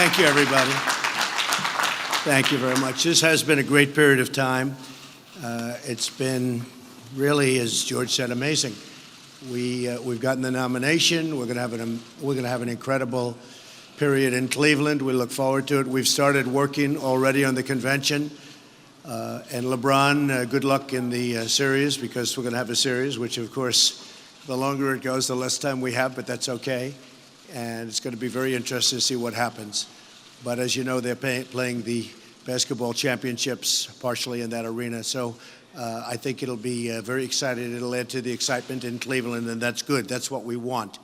Thank you, everybody. Thank you very much. This has been a great period of time. It's been really, as George said, amazing. We've gotten the nomination. We're going to have an incredible period in Cleveland. We look forward to it. We've started working already on the convention. And LeBron, good luck in the series, because we're going to have a series, which, of course, the longer it goes, the less time we have, but that's okay. And it's going to be very interesting to see what happens. But as you know, they're playing the basketball championships partially in that arena. So I think it'll be very exciting. It'll add to the excitement in Cleveland, and that's good. That's what we want,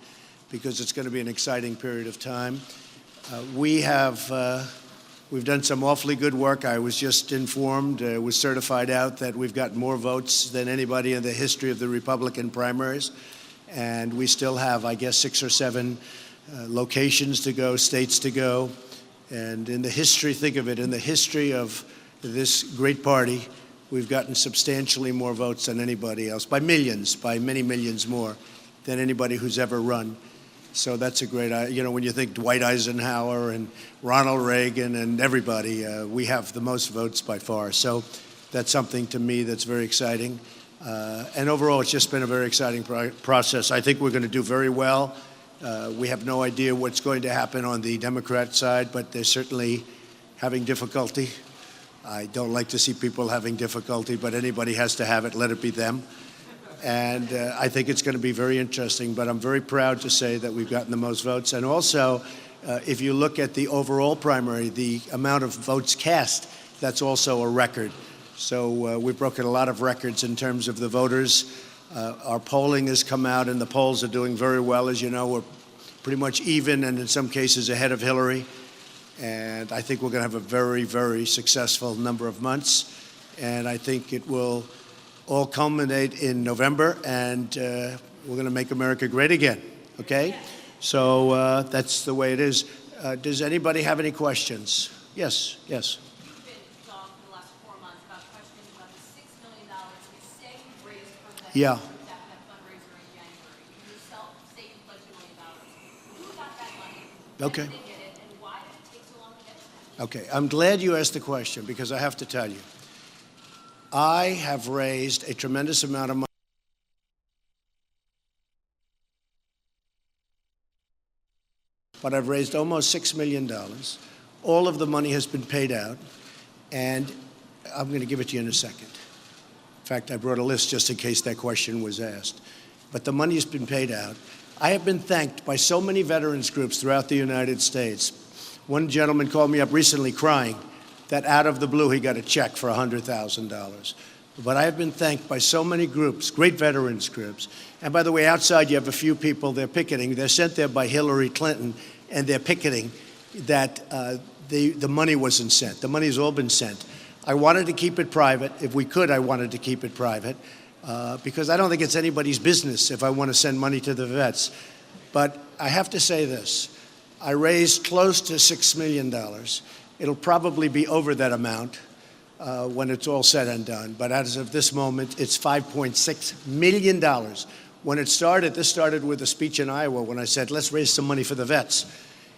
because it's going to be an exciting period of time. We've done some awfully good work. I was just informed, was certified out, that we've got more votes than anybody in the history of the Republican primaries. And we still have, I guess, 6 or 7 locations to go, states to go. And in the history, think of it, in the history of this great party, we've gotten substantially more votes than anybody else, by millions, by many millions more than anybody who's ever run. So that's a great, when you think Dwight Eisenhower and Ronald Reagan and everybody, we have the most votes by far. So that's something to me that's very exciting. And overall, it's just been a very exciting process. I think we're going to do very well. We have no idea what's going to happen on the Democrat side, but they're certainly having difficulty. I don't like to see people having difficulty, but anybody has to have it. Let it be them. And I think it's going to be very interesting. But I'm very proud to say that we've gotten the most votes. And also, if you look at the overall primary, the amount of votes cast, that's also a record. So we've broken a lot of records in terms of the voters. Our polling has come out, and the polls are doing very well. As you know, we're pretty much even, and in some cases ahead of Hillary. And I think we're going to have a very, very successful number of months. And I think it will all culminate in November, and we're going to make America great again, okay? So that's the way it is. Does anybody have any questions? Yes, yes. You've been talking the last 4 months about questions about the $6 million you say you raised from that fundraiser in January. You yourself say you pledged $1 million. Who got that money? Okay. When did they get it, and why did it take so long to get to that? Okay, I'm glad you asked the question, because I have to tell you, I have raised a tremendous amount of money. But I've raised almost $6 million. All of the money has been paid out, and I'm going to give it to you in a second. In fact, I brought a list just in case that question was asked. But the money has been paid out. I have been thanked by so many veterans groups throughout the United States. One gentleman called me up recently crying that out of the blue he got a check for $100,000. But I have been thanked by so many groups, great veterans groups. And by the way, outside you have a few people, they're picketing. They're sent there by Hillary Clinton, and they're picketing that the money wasn't sent. The money's all been sent. I wanted to keep it private. If we could, I wanted to keep it private, because I don't think it's anybody's business if I want to send money to the vets. But I have to say this. I raised close to $6 million. It'll probably be over that amount when it's all said and done. But as of this moment, it's $5.6 million. When it started, this started with a speech in Iowa when I said, let's raise some money for the vets.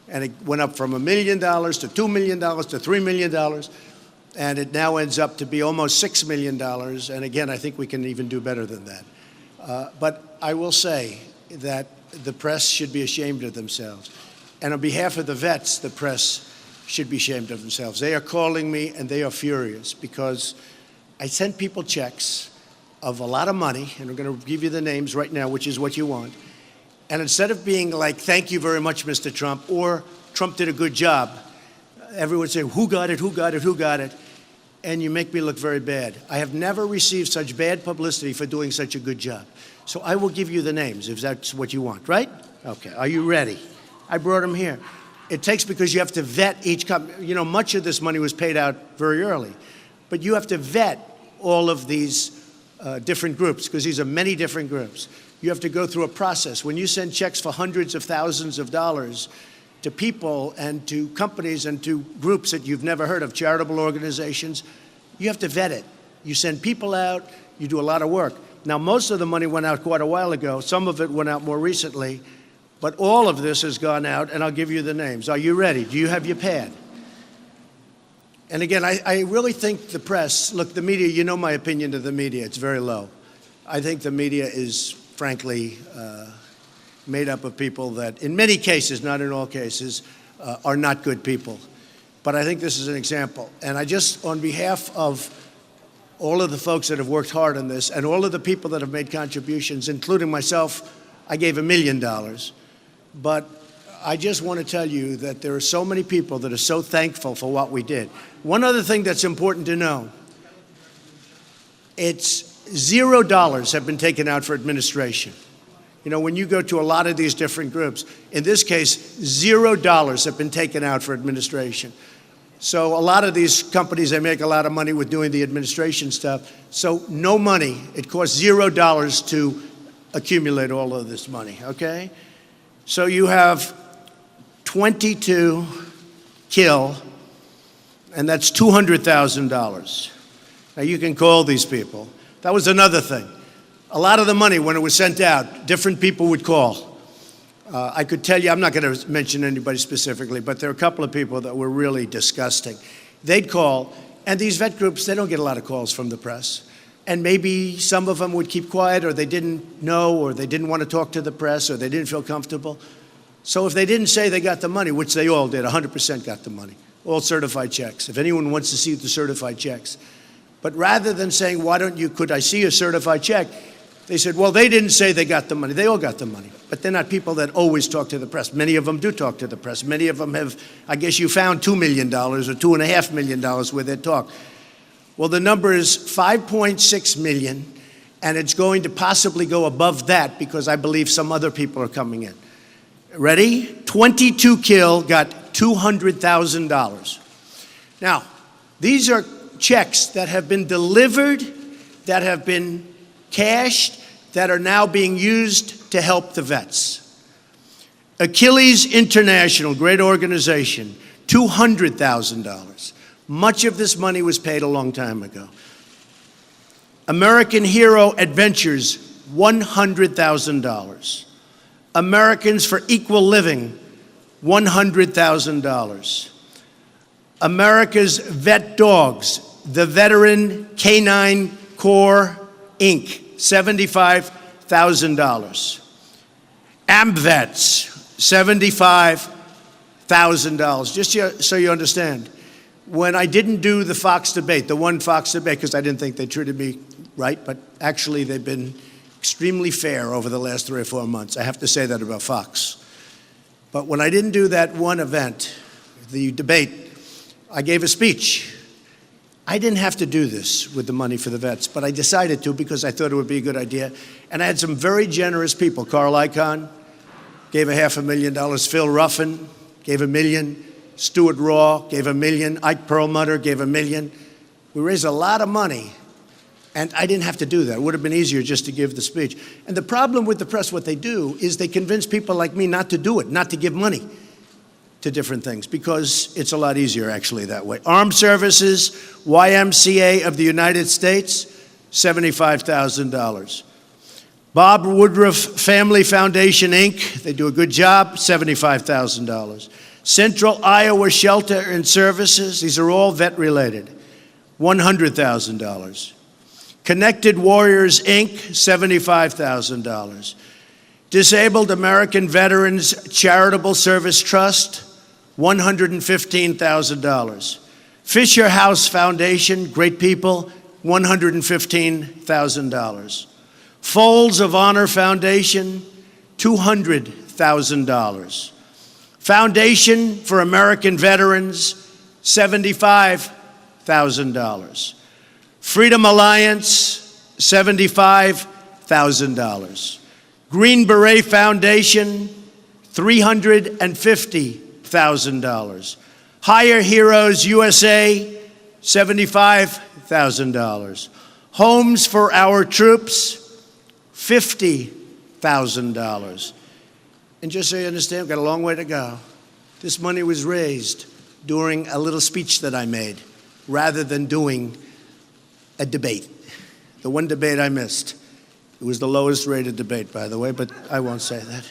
And it went up from $1 million to $2 million to $3 million. And it now ends up to be almost $6 million. And again, I think we can even do better than that. But I will say that the press should be ashamed of themselves. And on behalf of the vets, the press should be ashamed of themselves. They are calling me, and they are furious, because I sent people checks of a lot of money, and I'm going to give you the names right now, which is what you want. And instead of being like, thank you very much, Mr. Trump, or Trump did a good job, everyone say, who got it, who got it, who got it? And you make me look very bad. I have never received such bad publicity for doing such a good job. So I will give you the names, if that's what you want, right? Okay, are you ready? I brought them here. It takes, because you have to vet each company. You know, much of this money was paid out very early. But you have to vet all of these different groups, because these are many different groups. You have to go through a process. When you send checks for hundreds of thousands of dollars to people and to companies and to groups that you've never heard of, charitable organizations, you have to vet it. You send people out, you do a lot of work. Now, most of the money went out quite a while ago. Some of it went out more recently. But all of this has gone out, and I'll give you the names. Are you ready? Do you have your pad? And again, I really think the press, look, the media, you know my opinion of the media, it's very low. I think the media is, frankly, made up of people that, in many cases, not in all cases, are not good people. But I think this is an example. And I just, on behalf of all of the folks that have worked hard on this and all of the people that have made contributions, including myself, I gave $1 million. But I just want to tell you that there are so many people that are so thankful for what we did. One other thing that's important to know, it's $0 have been taken out for administration. You know, when you go to a lot of these different groups, in this case, $0 have been taken out for administration. So a lot of these companies, they make a lot of money with doing the administration stuff. So no money. It costs $0 to accumulate all of this money, okay? So you have 22 kill, and that's $200,000. Now you can call these people. That was another thing. A lot of the money, when it was sent out, different people would call. I could tell you, I'm not going to mention anybody specifically, but there are a couple of people that were really disgusting. They'd call, and these vet groups, they don't get a lot of calls from the press. And maybe some of them would keep quiet, or they didn't know, or they didn't want to talk to the press, or they didn't feel comfortable. So if they didn't say they got the money, which they all did, 100% got the money, all certified checks. If anyone wants to see the certified checks. But rather than saying, why don't you, could I see a certified check? They said, well, they didn't say they got the money. They all got the money. But they're not people that always talk to the press. Many of them do talk to the press. Many of them have, I guess you found $2 million or $2.5 million where they talk. Well, the number is 5.6 million, and it's going to possibly go above that because I believe some other people are coming in. Ready? 22 kill got $200,000. Now, these are checks that have been delivered, that have been cashed, that are now being used to help the vets. Achilles International, great organization, $200,000. Much of this money was paid a long time ago. American Hero Adventures, $100,000. Americans for Equal Living, $100,000. America's Vet Dogs, the Veteran Canine Corps, Inc., $75,000. AMVETS, $75,000. Just so you understand, when I didn't do the Fox debate, the one Fox debate, because I didn't think they treated me right, but actually they've been extremely fair over the last 3 or 4 months. I have to say that about Fox. But when I didn't do that one event, the debate, I gave a speech. I didn't have to do this with the money for the vets, but I decided to because I thought it would be a good idea. And I had some very generous people. Carl Icahn gave $500,000. Phil Ruffin gave $1 million. Stuart Raw gave $1 million. Ike Perlmutter gave $1 million. We raised a lot of money, and I didn't have to do that. It would have been easier just to give the speech. And the problem with the press, what they do is they convince people like me not to do it, not to give money to different things, because it's a lot easier actually that way. Armed Services, YMCA of the United States, $75,000. Bob Woodruff Family Foundation, Inc., they do a good job, $75,000. Central Iowa Shelter and Services, these are all vet-related, $100,000. Connected Warriors, Inc., $75,000. Disabled American Veterans Charitable Service Trust, $115,000. Fisher House Foundation, great people, $115,000. Folds of Honor Foundation, $200,000. Foundation for American Veterans, $75,000. Freedom Alliance, $75,000. Green Beret Foundation, $350,000. Higher Heroes USA, $75,000. Homes for Our Troops, $50,000. And just so you understand, we've got a long way to go. This money was raised during a little speech that I made, rather than doing a debate. The one debate I missed. It was the lowest rated debate, by the way, but I won't say that.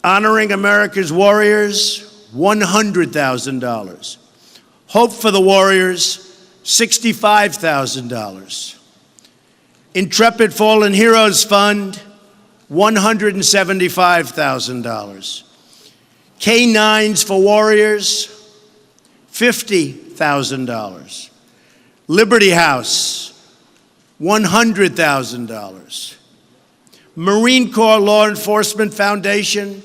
Honoring America's Warriors, $100,000. Hope for the Warriors, $65,000. Intrepid Fallen Heroes Fund, $175,000. K-9s for Warriors, $50,000. Liberty House, $100,000. Marine Corps Law Enforcement Foundation,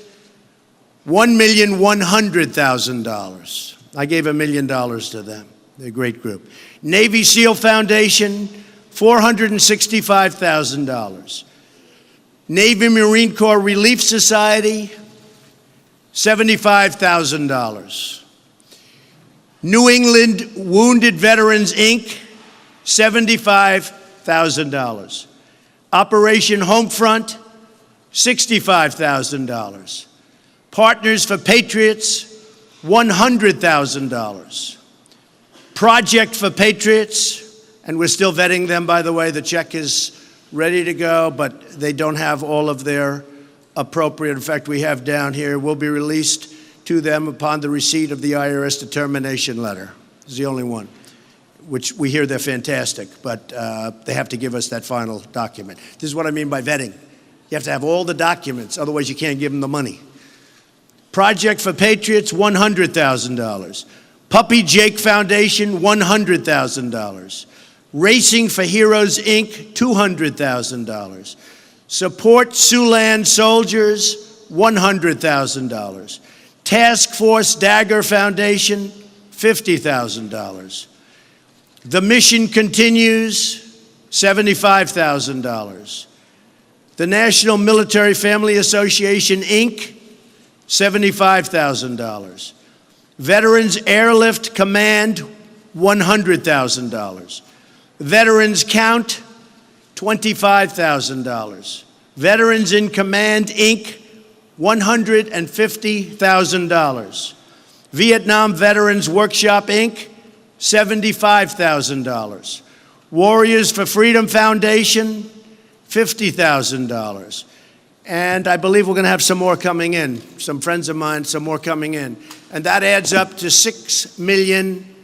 $1,100,000. I gave $1 million to them. They're a great group. Navy SEAL Foundation, $465,000. Navy Marine Corps Relief Society, $75,000. New England Wounded Veterans, Inc., $75,000. Operation Homefront, $65,000. Partners for Patriots, $100,000. Project for Patriots, and we're still vetting them, by the way. The check is ready to go, but they don't have all of their appropriate. In fact, we have down here, will be released to them upon the receipt of the IRS determination letter. This is the only one, which we hear they're fantastic, but they have to give us that final document. This is what I mean by vetting. You have to have all the documents, otherwise you can't give them the money. Project for Patriots, $100,000. Puppy Jake Foundation, $100,000. Racing for Heroes, Inc., $200,000. Support Siouxland Soldiers, $100,000. Task Force Dagger Foundation, $50,000. The Mission Continues, $75,000. The National Military Family Association, Inc., $75,000. Veterans Airlift Command, $100,000. Veterans Count, $25,000. Veterans in Command, Inc., $150,000. Vietnam Veterans Workshop, Inc., $75,000. Warriors for Freedom Foundation, $50,000. And I believe we're going to have some more coming in. Some friends of mine, some more coming in. And that adds up to $6 million.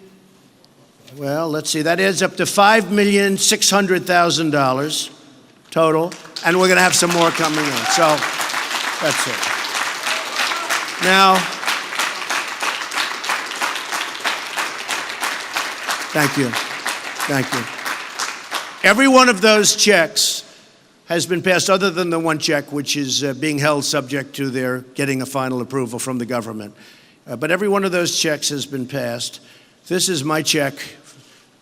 Well, let's see. That adds up to $5,600,000 total. And we're going to have some more coming in. So that's it. Now, thank you. Thank you. Every one of those checks has been passed, other than the one check, which is being held subject to their getting a final approval from the government. But every one of those checks has been passed. This is my check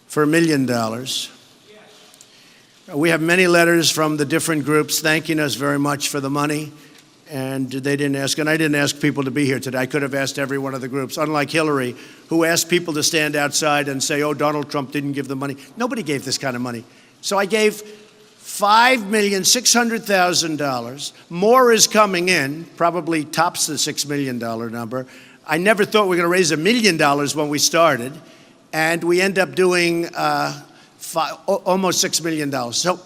for $1 million. We have many letters from the different groups thanking us very much for the money. And they didn't ask, and I didn't ask people to be here today. I could have asked every one of the groups, unlike Hillary, who asked people to stand outside and say, oh, Donald Trump didn't give the money. Nobody gave this kind of money. So I gave $5,600,000. More is coming in, probably tops the $6 million number. I never thought we were going to raise $1 million when we started, and we end up doing almost $6 million. So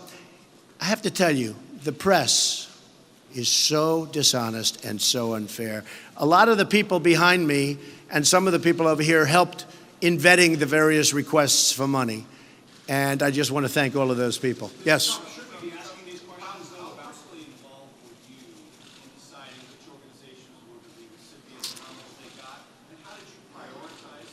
I have to tell you, the press is so dishonest and so unfair. A lot of the people behind me and some of the people over here helped in vetting the various requests for money. And I just want to thank all of those people. Yes?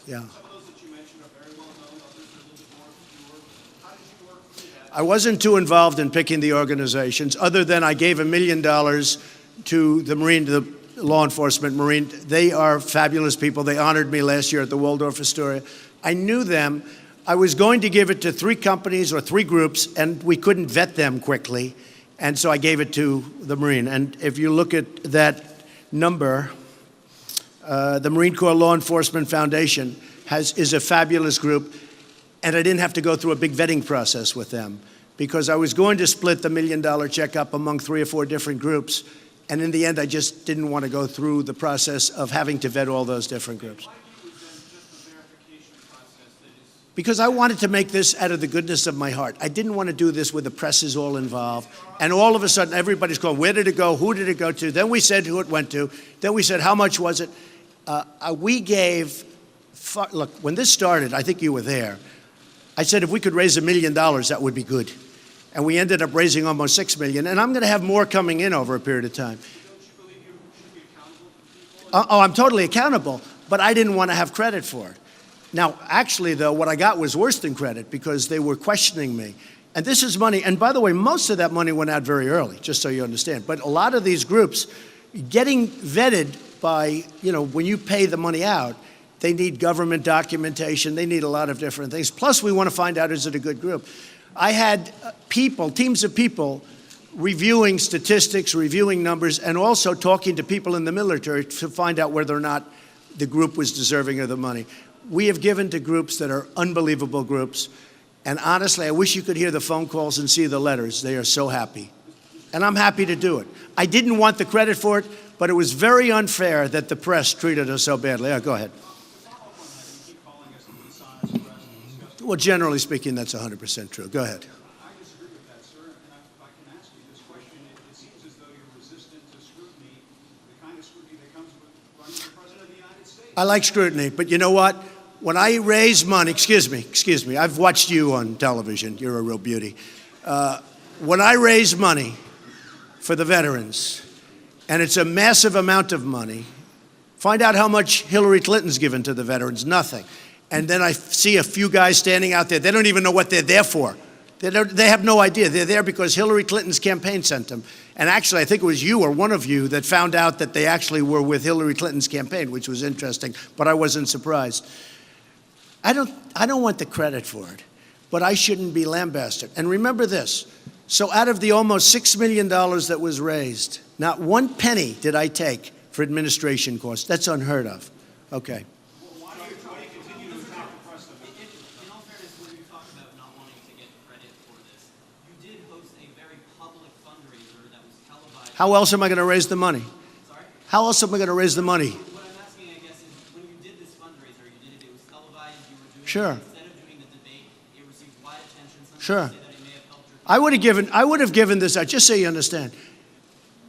Yeah. Some of those that you mentioned are very well known, others are a little bit more obscure. How did you work through that? I wasn't too involved in picking the organizations, other than I gave $1 million to the Marine, to the law enforcement Marine. They are fabulous people. They honored me last year at the Waldorf Astoria. I knew them. I was going to give it to 3 companies or 3 groups, and we couldn't vet them quickly. And so I gave it to the Marine. And if you look at that number, the Marine Corps Law Enforcement Foundation is a fabulous group, and I didn't have to go through a big vetting process with them because I was going to split the $1 million check up among 3 or 4 different groups, and in the end I just didn't want to go through the process of having to vet all those different groups. because I wanted to make this out of the goodness of my heart. I didn't want to do this where the press is all involved, and all of a sudden everybody's going, where did it go? Who did it go to? Then we said who it went to. Then we said, how much was it? We gave, look, when this started, I think you were there, I said if we could raise $1 million, that would be good. And we ended up raising almost $6 million, and I'm going to have more coming in over a period of time. Don't you believe you should be accountable to people? Oh, I'm totally accountable, but I didn't want to have credit for it. Now, actually, though, what I got was worse than credit because they were questioning me. And this is money, and by the way, most of that money went out very early, just so you understand. But a lot of these groups, getting vetted by, when you pay the money out, they need government documentation, they need a lot of different things. Plus, we want to find out, is it a good group? I had teams of people reviewing statistics, reviewing numbers, and also talking to people in the military to find out whether or not the group was deserving of the money. We have given to groups that are unbelievable groups, and honestly, I wish you could hear the phone calls and see the letters. They are so happy, and I'm happy to do it. I didn't want the credit for it, but it was very unfair that the press treated us so badly. Go ahead. Well, generally speaking, that's 100% true. Go ahead. I disagree with that, sir, and if I can ask you this question, it seems as though you're resistant to scrutiny, the kind of scrutiny that comes with running for President of the United States. I like scrutiny, but you know what? When I raise money, excuse me, I've watched you on television. You're a real beauty. When I raise money for the veterans, and it's a massive amount of money, find out how much Hillary Clinton's given to the veterans, nothing. And then I see a few guys standing out there. They don't even know what they're there for. They have no idea. They're there because Hillary Clinton's campaign sent them. And actually, I think it was you or one of you that found out that they actually were with Hillary Clinton's campaign, which was interesting, but I wasn't surprised. I don't want the credit for it, but I shouldn't be lambasted. And remember this. So out of the almost $6 million that was raised, not one penny did I take for administration costs. That's unheard of. Okay. In all fairness, when you talk about not wanting to get credit for this, you did host a very public fundraiser that was televised. How else am I going to raise the money? Sorry? How else am I going to raise the money? What I'm asking, I guess, is when you did this fundraiser, it was televised, you were doing Sure. instead of doing the debate, it received wide attention. Some Sure. say that it may have helped your I would have given this out, just so you understand,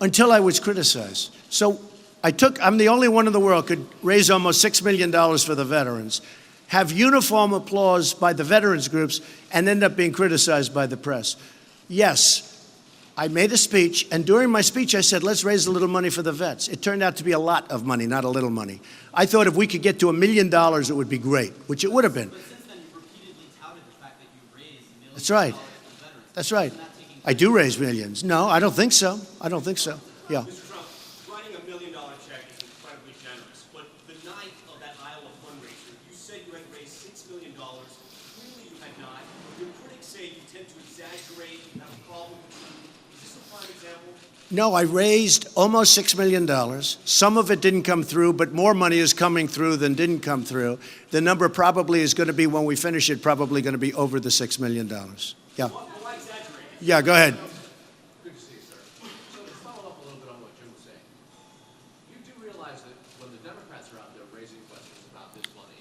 until I was criticized. So I'm the only one in the world could raise almost $6 million for the veterans, have uniform applause by the veterans groups, and end up being criticized by the press. Yes, I made a speech, and during my speech I said, let's raise a little money for the vets. It turned out to be a lot of money, not a little money. I thought if we could get to $1 million, it would be great, which it would have been. But since then, you've repeatedly touted the fact that you raised millions That's right. of dollars for veterans. That's right. Isn't that taking I do raise millions. No, I don't think so. I don't think so. Yeah. Mr. Trump, writing $1 million check is incredibly generous, but the night of that Iowa fundraiser, you said you had raised $6 million. Clearly you had not. Your critics say you tend to exaggerate, you have a problem with the truth. Is this a prime example? No, I raised almost $6 million. Some of it didn't come through, but more money is coming through than didn't come through. The number probably is going to be, when we finish it, probably going to be over the $6 million. Yeah. Why exaggerate? Yeah, go ahead. Good to see you, sir. So to follow up a little bit on what Jim was saying, you do realize that when the Democrats are out there raising questions about this money,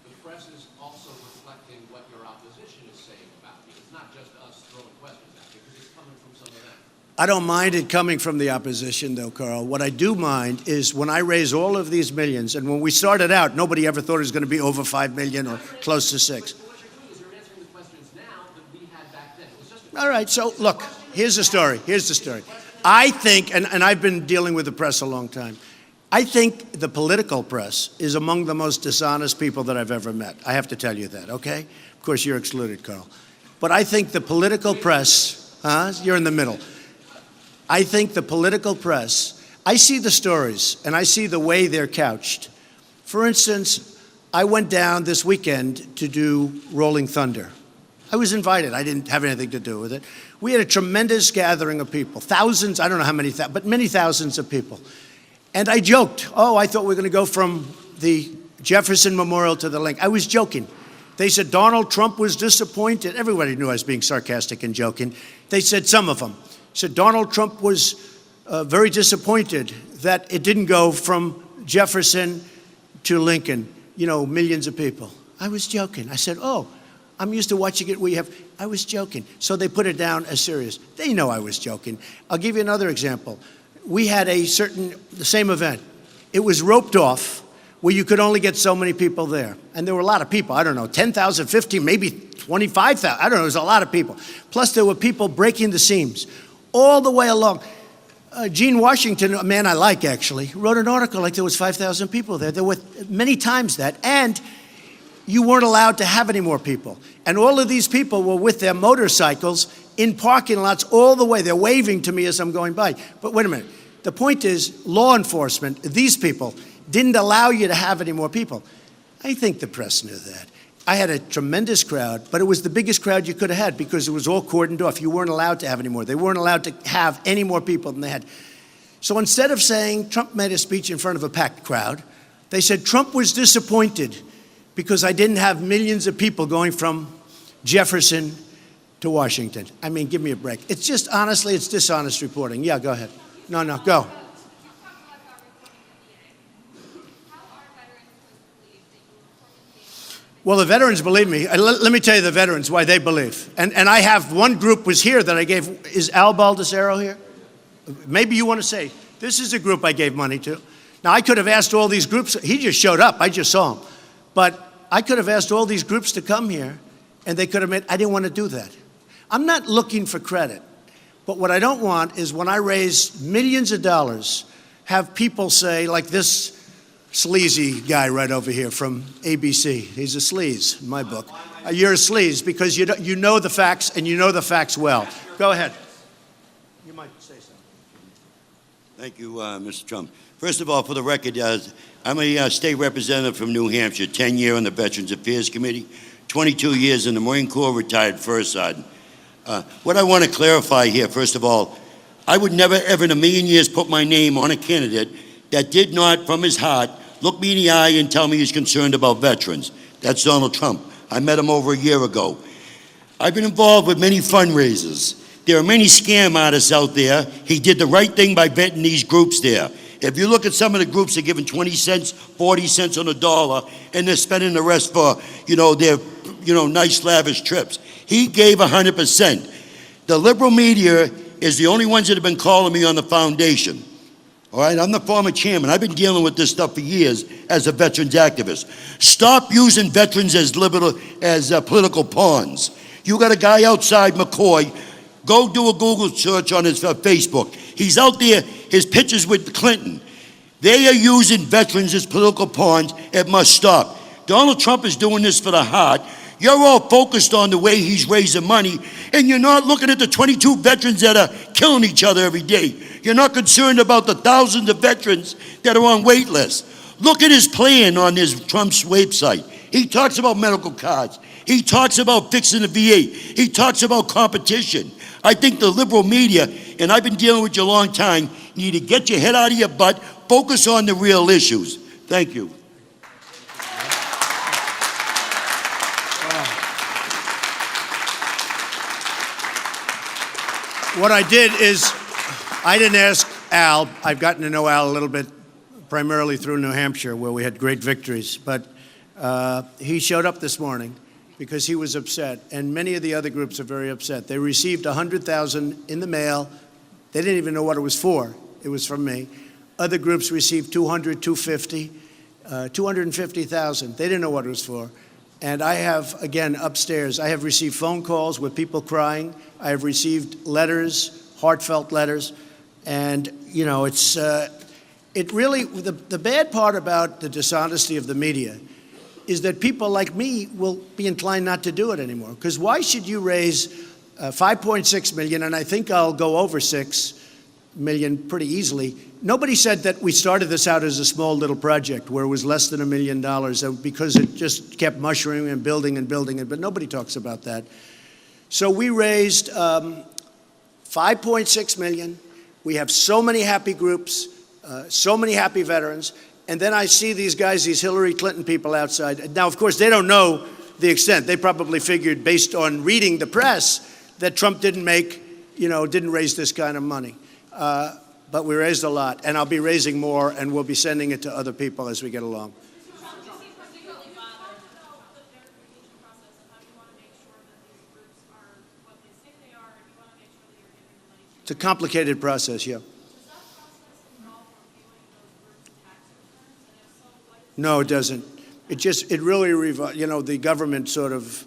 the press is also reflecting what your opposition is saying about you. It's not just us throwing questions at you, because it's coming from some of them. I don't mind it coming from the opposition, though, Carl. What I do mind is when I raise all of these millions, and when we started out, nobody ever thought it was going to be over $5 million or close to $6. But what you're doing is you're answering the questions now that we had back then. It was just a All right, so look, here's the story. Here's the story. I think, and I've been dealing with the press a long time, I think the political press is among the most dishonest people that I've ever met. I have to tell you that, okay? Of course, you're excluded, Carl. But I think the political press, you're in the middle. I think the political press, I see the stories, and I see the way they're couched. For instance, I went down this weekend to do Rolling Thunder. I was invited. I didn't have anything to do with it. We had a tremendous gathering of people, thousands, I don't know how many, but many thousands of people. And I joked, I thought we were going to go from the Jefferson Memorial to the Lincoln. I was joking. They said Donald Trump was disappointed. Everybody knew I was being sarcastic and joking. They said, some of them said Donald Trump was very disappointed that it didn't go from Jefferson to Lincoln, millions of people. I was joking. I said, oh, I'm used to watching it where you have, I was joking. So they put it down as serious. They know I was joking. I'll give you another example. We had the same event. It was roped off where you could only get so many people there. And there were a lot of people. I don't know, 10,000, 15, maybe 25,000. I don't know, it was a lot of people. Plus there were people breaking the seams all the way along. Gene Washington, a man I like actually, wrote an article like there was 5,000 people there. There were many times that. And you weren't allowed to have any more people. And all of these people were with their motorcycles in parking lots all the way. They're waving to me as I'm going by. But wait a minute. The point is, law enforcement, these people, didn't allow you to have any more people. I think the press knew that. I had a tremendous crowd, but it was the biggest crowd you could have had because it was all cordoned off. You weren't allowed to have any more. They weren't allowed to have any more people than they had. So instead of saying Trump made a speech in front of a packed crowd, they said Trump was disappointed because I didn't have millions of people going from Jefferson to Washington. I mean, give me a break. It's just, honestly, it's dishonest reporting. Yeah, go ahead. No, go. You talked a lot about reporting the DNA. How are veterans supposed to believe that you were reporting Well, the veterans believe me. Let me tell you the veterans why they believe. And I have one group was here that I gave. Is Al Baldessero here? Maybe you want to say, this is a group I gave money to. Now, I could have asked all these groups. He just showed up. I just saw him. But I could have asked all these groups to come here, and they could have admitted, I didn't want to do that. I'm not looking for credit. But what I don't want is when I raise millions of dollars, have people say, like this sleazy guy right over here from ABC. He's a sleaze in my book. You're a sleaze because you know the facts, and you know the facts well. Go ahead. You might say something. Thank you, Mr. Trump. First of all, for the record, I'm a state representative from New Hampshire, 10 years on the Veterans Affairs Committee, 22 years in the Marine Corps, retired First Sergeant. What I want to clarify here, first of all, I would never, ever in a million years put my name on a candidate that did not, from his heart, look me in the eye and tell me he's concerned about veterans. That's Donald Trump. I met him over a year ago. I've been involved with many fundraisers. There are many scam artists out there. He did the right thing by vetting these groups there. If you look at some of the groups, they're giving 20 cents, 40 cents on the dollar, and they're spending the rest for, their, nice lavish trips. He gave 100%. The liberal media is the only ones that have been calling me on the foundation. All right, I'm the former chairman. I've been dealing with this stuff for years as a veterans activist. Stop using veterans as political pawns. You got a guy outside McCoy. Go do a Google search on his Facebook. He's out there, his pictures with Clinton. They are using veterans as political pawns. It must stop. Donald Trump is doing this for the heart. You're all focused on the way he's raising money, and you're not looking at the 22 veterans that are killing each other every day. You're not concerned about the thousands of veterans that are on wait lists. Look at his plan on his Trump's website. He talks about medical cards. He talks about fixing the VA. He talks about competition. I think the liberal media, and I've been dealing with you a long time, need to get your head out of your butt, focus on the real issues. Thank you. What I did is, I didn't ask Al. I've gotten to know Al a little bit, primarily through New Hampshire, where we had great victories. But he showed up this morning because he was upset, and many of the other groups are very upset. They received $100,000 in the mail. They didn't even know what it was for. It was from me. Other groups received $200,000, $250,000, $250,000. They didn't know what it was for. And I have, again, upstairs, I have received phone calls with people crying. I have received letters, heartfelt letters. And, it's, it really, the bad part about the dishonesty of the media is that people like me will be inclined not to do it anymore. Because why should you raise $5.6 million, and I think I'll go over $6 million pretty easily. Nobody said that we started this out as a small little project where it was less than $1 million because it just kept mushrooming and building, but nobody talks about that. So we raised $5.6 million. We have so many happy groups, so many happy veterans. And then I see these guys, these Hillary Clinton people outside. Now, of course, they don't know the extent. They probably figured, based on reading the press, that Trump didn't raise this kind of money. But we raised a lot, and I'll be raising more, and we'll be sending it to other people as we get along. It's a complicated process, yeah. Does that process involve reviewing those groups' tax returns? And if so, what is No, it doesn't. It really, the government sort of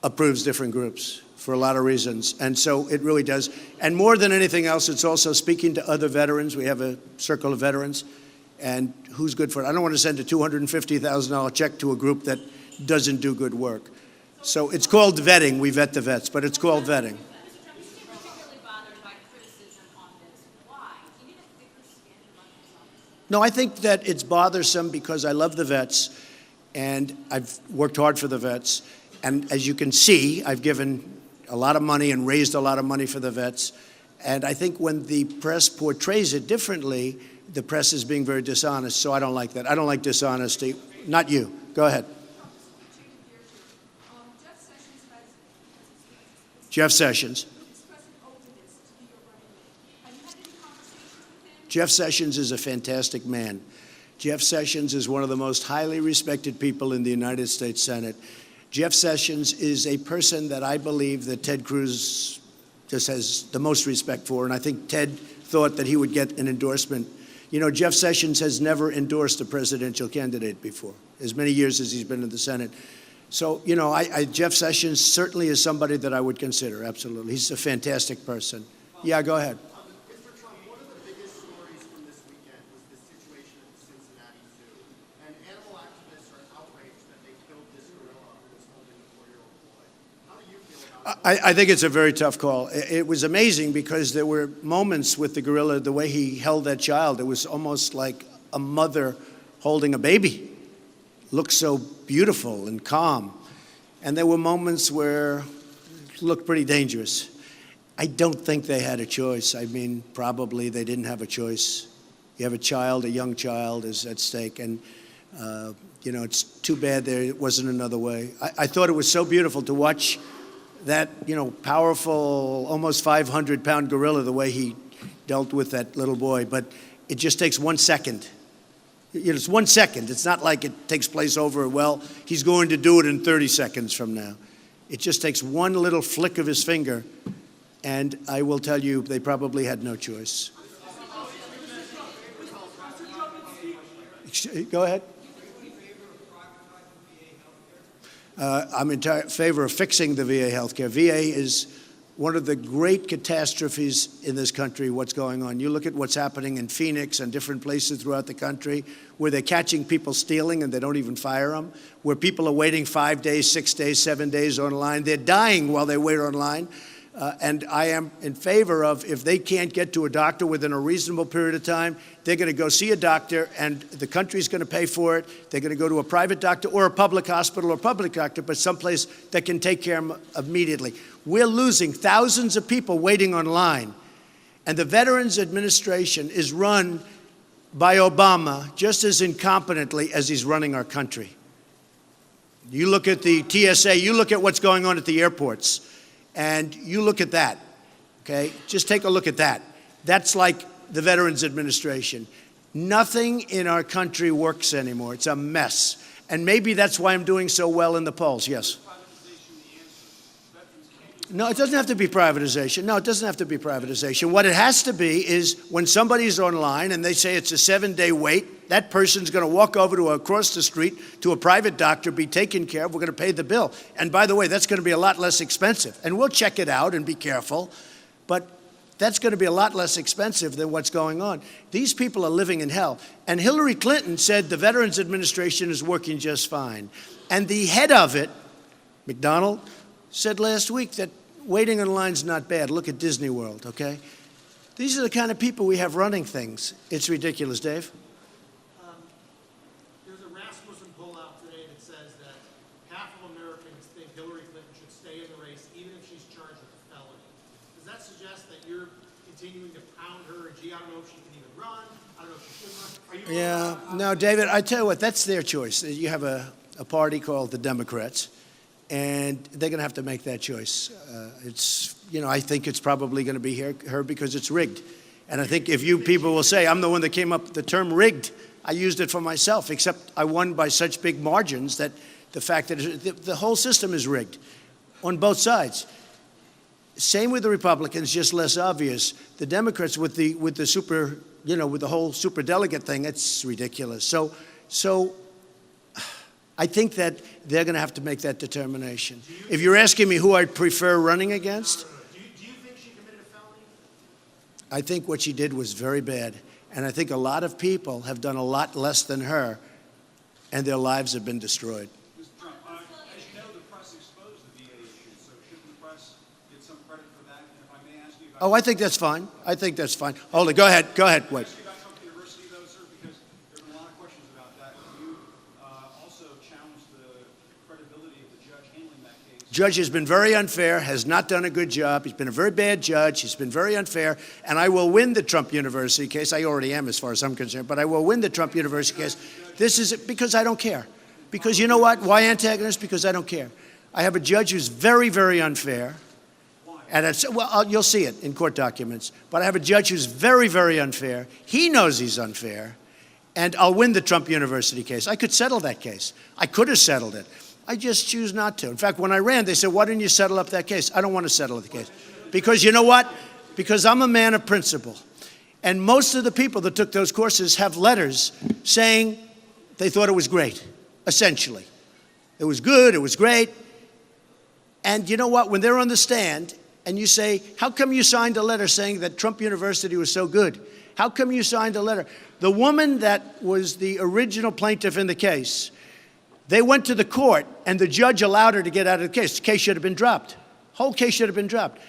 approves different groups for a lot of reasons. And so it really does. And more than anything else, it's also speaking to other veterans. We have a circle of veterans. And who's good for it? I don't want to send a $250,000 check to a group that doesn't do good work. So it's called vetting. We vet the vets, but it's called vetting. Mr. Trump, you seem particularly bothered by criticism on this. Why? Do you need a thicker skin about this? No, I think that it's bothersome because I love the vets, and I've worked hard for the vets. And as you can see, I've given a lot of money and raised a lot of money for the vets. And I think when the press portrays it differently, the press is being very dishonest. So I don't like that. I don't like dishonesty. Not you. Go ahead. Jeff Sessions. Jeff Sessions is a fantastic man. Jeff Sessions is one of the most highly respected people in the United States Senate. Jeff Sessions is a person that I believe that Ted Cruz just has the most respect for, and I think Ted thought that he would get an endorsement. You know, Jeff Sessions has never endorsed a presidential candidate before, as many years as he's been in the Senate. So, you know, Jeff Sessions certainly is somebody that I would consider, absolutely. He's a fantastic person. Yeah, go ahead. Mr. Trump, one of the biggest stories from this weekend was the situation at the Cincinnati Zoo. And animal activists are outraged that they killed this gorilla who was holding a 4-year-old boy. How do you feel about it? I think it's a very tough call. It was amazing because there were moments with the gorilla, the way he held that child, it was almost like a mother holding a baby. Looked so beautiful and calm. And there were moments where it looked pretty dangerous. I don't think they had a choice. I mean, probably they didn't have a choice. You have a child, a young child is at stake, and you know, it's too bad there wasn't another way. I thought it was so beautiful to watch that, you know, powerful, almost 500-pound gorilla, the way he dealt with that little boy. But it just takes 1 second. You know, it's 1 second. It's not like it takes place over, well, he's going to do it in 30 seconds from now. It just takes one little flick of his finger, and I will tell you, they probably had no choice. Go ahead. I'm in favor of fixing the VA healthcare. VA is one of the great catastrophes in this country, what's going on. You look at what's happening in Phoenix and different places throughout the country where they're catching people stealing and they don't even fire them, where people are waiting 5 days, 6 days, 7 days online. They're dying while they wait online. And I am in favor of, if they can't get to a doctor within a reasonable period of time, they're going to go see a doctor and the country's going to pay for it. They're going to go to a private doctor or a public hospital or public doctor, but someplace that can take care of them immediately. We're losing thousands of people waiting online. And the Veterans Administration is run by Obama just as incompetently as he's running our country. You look at the TSA, you look at what's going on at the airports. And you look at that, okay? Just take a look at that. That's like the Veterans Administration. Nothing in our country works anymore. It's a mess. And maybe that's why I'm doing so well in the polls, yes. No, it doesn't have to be privatization. No, it doesn't have to be privatization. What it has to be is when somebody's online and they say it's a 7-day wait, that person's going to walk over to across the street to a private doctor, be taken care of. We're going to pay the bill. And by the way, that's going to be a lot less expensive. And we'll check it out and be careful. But that's going to be a lot less expensive than what's going on. These people are living in hell. And Hillary Clinton said the Veterans Administration is working just fine. And the head of it, McDonald, said last week that waiting in line's not bad. Look at Disney World, okay? These are the kind of people we have running things. It's ridiculous, Dave. There's a Rasmussen poll out today that says that half of Americans think Hillary Clinton should stay in the race even if she's charged with a felony. Does that suggest that you're continuing to pound her? Gee, I don't know if she can even run. I don't know if she should run. Are you Yeah, no, David, I tell you what, that's their choice. You have a party called the Democrats, and they're going to have to make that choice. It's, you know, I think it's probably going to be her because it's rigged. And I think if you people will say, I'm the one that came up with the term rigged, I used it for myself, except I won by such big margins that the fact that the whole system is rigged on both sides. Same with the Republicans, just less obvious. The Democrats with the super, with the whole super delegate thing, it's ridiculous. So I think that they're going to have to make that determination. If you're asking me who I'd prefer running against, Do you think she committed a felony? I think what she did was very bad. And I think a lot of people have done a lot less than her, and their lives have been destroyed. Mr. Trump, as you know, the press exposed the VA issue, so shouldn't the press get some credit for that? And if I may ask you about... Oh, I think that's fine. I think that's fine. Hold it. Go ahead. Wait. Ask you about Trump University, though, sir, because there have been a lot of questions about that. You also challenged the credibility of the judge handling that case. Judge has been very unfair, has not done a good job. He's been a very bad judge. He's been very unfair. And I will win the Trump University case. I already am as far as I'm concerned, but I will win the Trump University case. This is because I don't care. Because you know what? Why antagonist? Because I don't care. I have a judge who's very, very unfair. And you'll see it in court documents. But I have a judge who's very, very unfair. He knows he's unfair. And I'll win the Trump University case. I could settle that case. I could have settled it. I just choose not to. In fact, when I ran, they said, why didn't you settle up that case? I don't want to settle the case. Because you know what? Because I'm a man of principle. And most of the people that took those courses have letters saying they thought it was great, essentially. It was good, it was great. And you know what? When they're on the stand and you say, how come you signed a letter saying that Trump University was so good? How come you signed a letter? The woman that was the original plaintiff in the case, they went to the court, and the judge allowed her to get out of the case. The case should have been dropped. Whole case should have been dropped.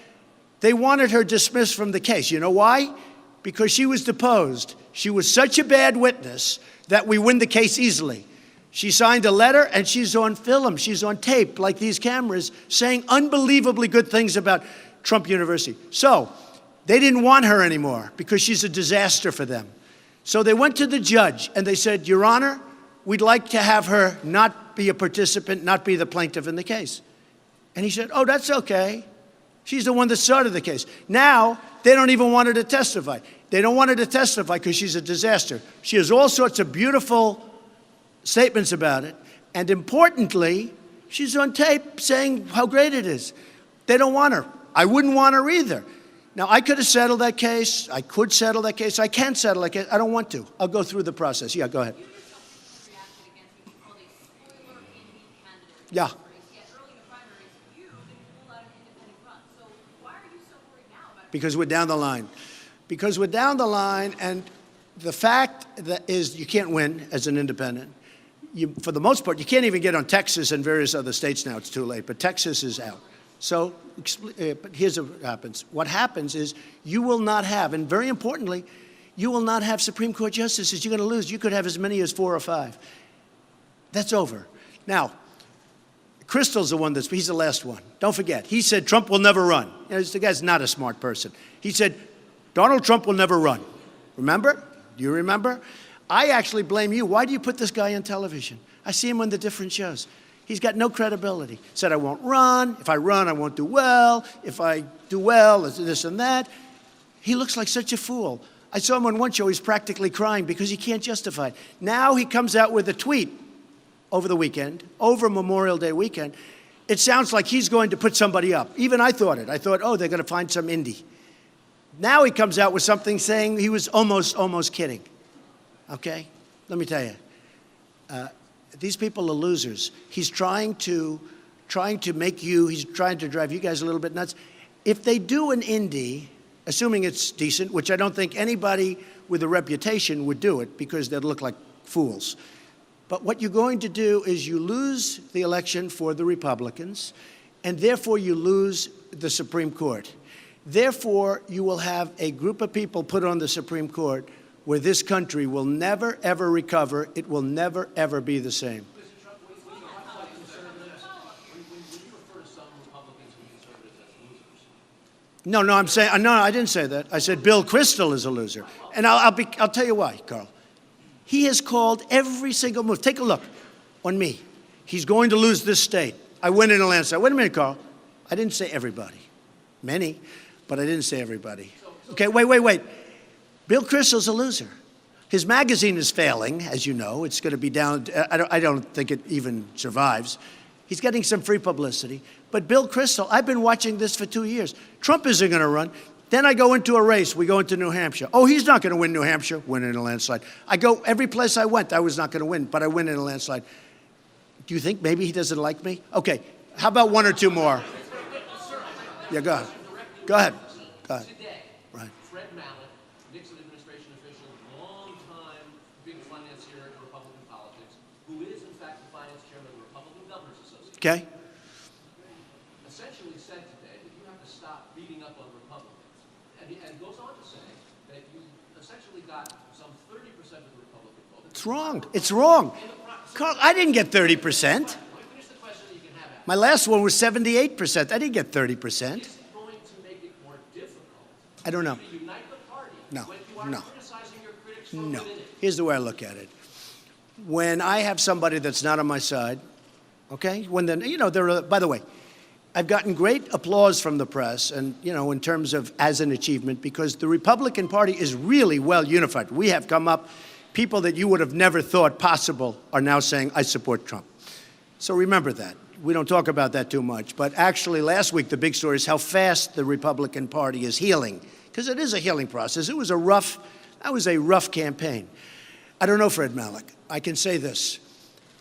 They wanted her dismissed from the case. You know why? Because she was deposed. She was such a bad witness that we win the case easily. She signed a letter, and she's on film. She's on tape, like these cameras, saying unbelievably good things about Trump University. So they didn't want her anymore because she's a disaster for them. So they went to the judge, and they said, Your Honor, we'd like to have her not be a participant, not be the plaintiff in the case. And he said, oh, that's okay. She's the one that started the case. Now, they don't even want her to testify. They don't want her to testify because she's a disaster. She has all sorts of beautiful statements about it. And importantly, she's on tape saying how great it is. They don't want her. I wouldn't want her either. Now, I could have settled that case. I could settle that case. I can settle that case. I don't want to. I'll go through the process. Yeah, go ahead. Yeah. Because we're down the line. Because we're down the line, and the fact that is you can't win as an independent. For the most part, you can't even get on Texas and various other states now. It's too late. But Texas is out. So, but here's what happens. What happens is you will not have, and very importantly, you will not have Supreme Court justices. You're going to lose. You could have as many as 4 or 5. That's over. Now, Kristol's the one he's the last one. Don't forget. He said Trump will never run. The guy's not a smart person. He said Donald Trump will never run. Remember? Do you remember? I actually blame you. Why do you put this guy on television? I see him on the different shows. He's got no credibility. Said I won't run. If I run, I won't do well. If I do well, it's this and that. He looks like such a fool. I saw him on one show. He's practically crying because he can't justify it. Now he comes out with a tweet over the weekend, over Memorial Day weekend. It sounds like he's going to put somebody up. Even I thought it. I thought, oh, they're going to find some indie. Now he comes out with something saying he was almost kidding. Okay? Let me tell you. These people are losers. He's trying to make you, he's trying to drive you guys a little bit nuts. If they do an indie, assuming it's decent, which I don't think anybody with a reputation would do it because they'd look like fools. But what you're going to do is you lose the election for the Republicans, and therefore you lose the Supreme Court. Therefore, you will have a group of people put on the Supreme Court where this country will never, ever recover. It will never, ever be the same. Mr. Trump, when you refer to some Republicans and conservatives as losers. No, I'm saying, no, I didn't say that. I said Bill Kristol is a loser. And I'll tell you why, Carl. He has called every single move. Take a look on me. He's going to lose this state. I went in Atlanta. Said, wait a minute, Carl. I didn't say everybody. Many, but I didn't say everybody. Okay, wait. Bill Kristol's a loser. His magazine is failing, as you know. It's going to be down. I don't think it even survives. He's getting some free publicity. But Bill Kristol, I've been watching this for 2 years. Trump isn't going to run. Then I go into a race. We go into New Hampshire. Oh, he's not going to win New Hampshire. Win in a landslide. I go every place I went, I was not going to win, but I win in a landslide. Do you think maybe he doesn't like me? Okay, how about one or two more? Yeah, go ahead. Go ahead. Go ahead. Today, Right. Fred Mallet, Nixon administration official, long-time big financier in Republican politics, who is in fact the finance chairman of the Republican Governors Association, Okay. essentially said today that you have to stop beating up on Republicans. And goes on to say that you essentially got some 30% of the Republican vote. It's wrong. It's wrong. Carl, I didn't get 30%. Let me finish the question that you can have after. My last one was 78%. I didn't get 30%. Is it going to make it more difficult I don't know. to unite the party No, when you are no. criticizing your critics from No. within it? Here's the way I look at it. When I have somebody that's not on my side, okay, when then, there are, by the way, I've gotten great applause from the press and, in terms of as an achievement, because the Republican Party is really well unified. We have come up, people that you would have never thought possible are now saying, I support Trump. So remember that. We don't talk about that too much. But actually, last week, the big story is how fast the Republican Party is healing, because it is a healing process. That was a rough campaign. I don't know, Fred Malek. I can say this.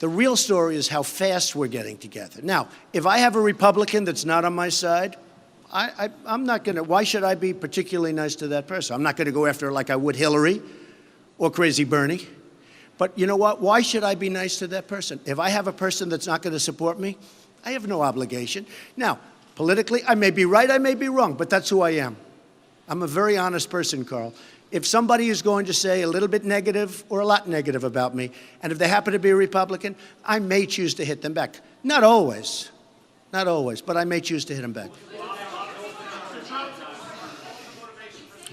The real story is how fast we're getting together. Now, if I have a Republican that's not on my side, I'm not going to, why should I be particularly nice to that person? I'm not going to go after her like I would Hillary or Crazy Bernie. But you know what? Why should I be nice to that person? If I have a person that's not going to support me, I have no obligation. Now, politically, I may be right, I may be wrong, but that's who I am. I'm a very honest person, Carl. If somebody is going to say a little bit negative or a lot negative about me, and if they happen to be a Republican, I may choose to hit them back. Not always, but I may choose to hit them back.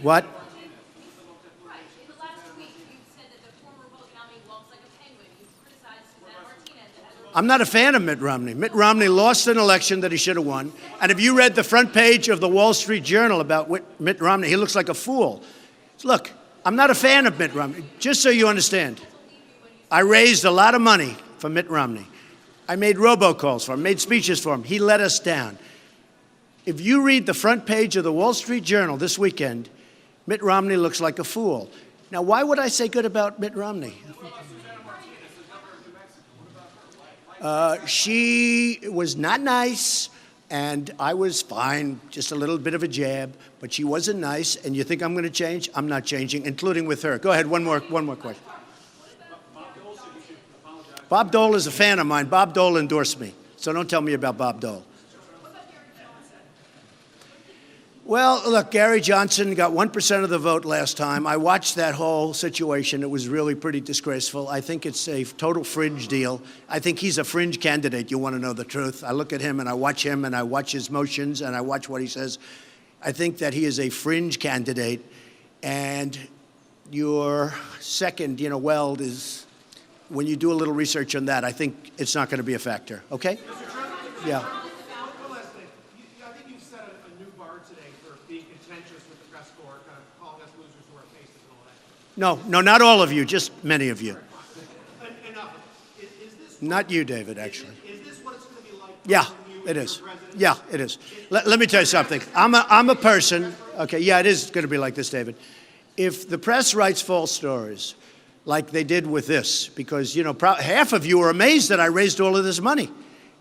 What? Right. In the last week, you said that the former Republican nominee walks like a penguin. You criticized Suzanne Martinez as a I'm not a fan of Mitt Romney. Mitt Romney lost an election that he should have won. And if you read the front page of the Wall Street Journal about Mitt Romney, he looks like a fool. Look, I'm not a fan of Mitt Romney, just so you understand. I raised a lot of money for Mitt Romney. I made robocalls for him, made speeches for him. He let us down. If you read the front page of the Wall Street Journal this weekend, Mitt Romney looks like a fool. Now, why would I say good about Mitt Romney? She was not nice, and I was fine, just a little bit of a jab, but she wasn't nice, and you think I'm going to change? I'm not changing, including with her. Go ahead, one more question. Bob Dole is a fan of mine. Bob Dole endorsed me, so don't tell me about Bob Dole. Well, look, Gary Johnson got 1% of the vote last time. I watched that whole situation. It was really pretty disgraceful. I think it's a total fringe deal. I think he's a fringe candidate, you want to know the truth. I look at him and I watch his motions and I watch what he says. I think that he is a fringe candidate. And your second, Weld is, when you do a little research on that, I think it's not going to be a factor. Okay? Yeah. I think you've set a new bar today for being contentious with the press corps, kind of calling us losers who are faces and all that. No, not all of you, just many of you. Enough. Is this Not you, David, actually. Is this what it's going to be like? Yeah, when you it and is. your president- Yeah, it is. Let me tell you something. I'm a person. Okay, yeah, it is going to be like this, David. If the press writes false stories, like they did with this, because, half of you are amazed that I raised all of this money.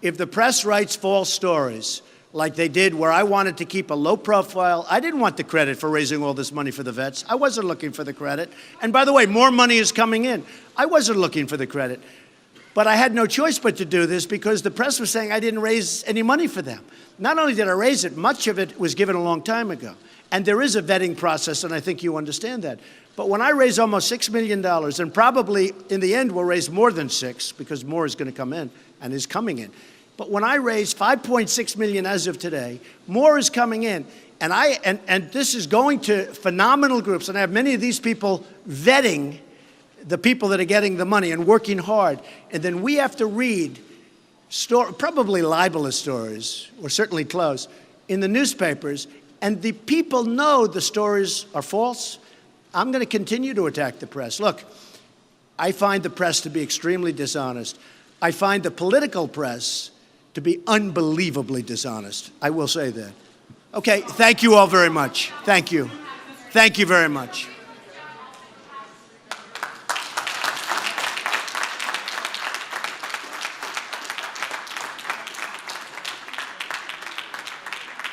If the press writes false stories, like they did where I wanted to keep a low profile, I didn't want the credit for raising all this money for the vets. I wasn't looking for the credit. And by the way, more money is coming in. I wasn't looking for the credit. But I had no choice but to do this because the press was saying I didn't raise any money for them. Not only did I raise it, much of it was given a long time ago. And there is a vetting process, and I think you understand that. But when I raise almost $6 million, and probably in the end we'll raise more than 6 because more is going to come in and is coming in. But when I raise $5.6 million as of today, more is coming in. And this is going to phenomenal groups, and I have many of these people vetting the people that are getting the money and working hard. And then we have to read probably libelous stories, or certainly close, in the newspapers, and the people know the stories are false. I'm going to continue to attack the press. Look, I find the press to be extremely dishonest. I find the political press to be unbelievably dishonest. I will say that. Okay, thank you all very much. Thank you. Thank you very much.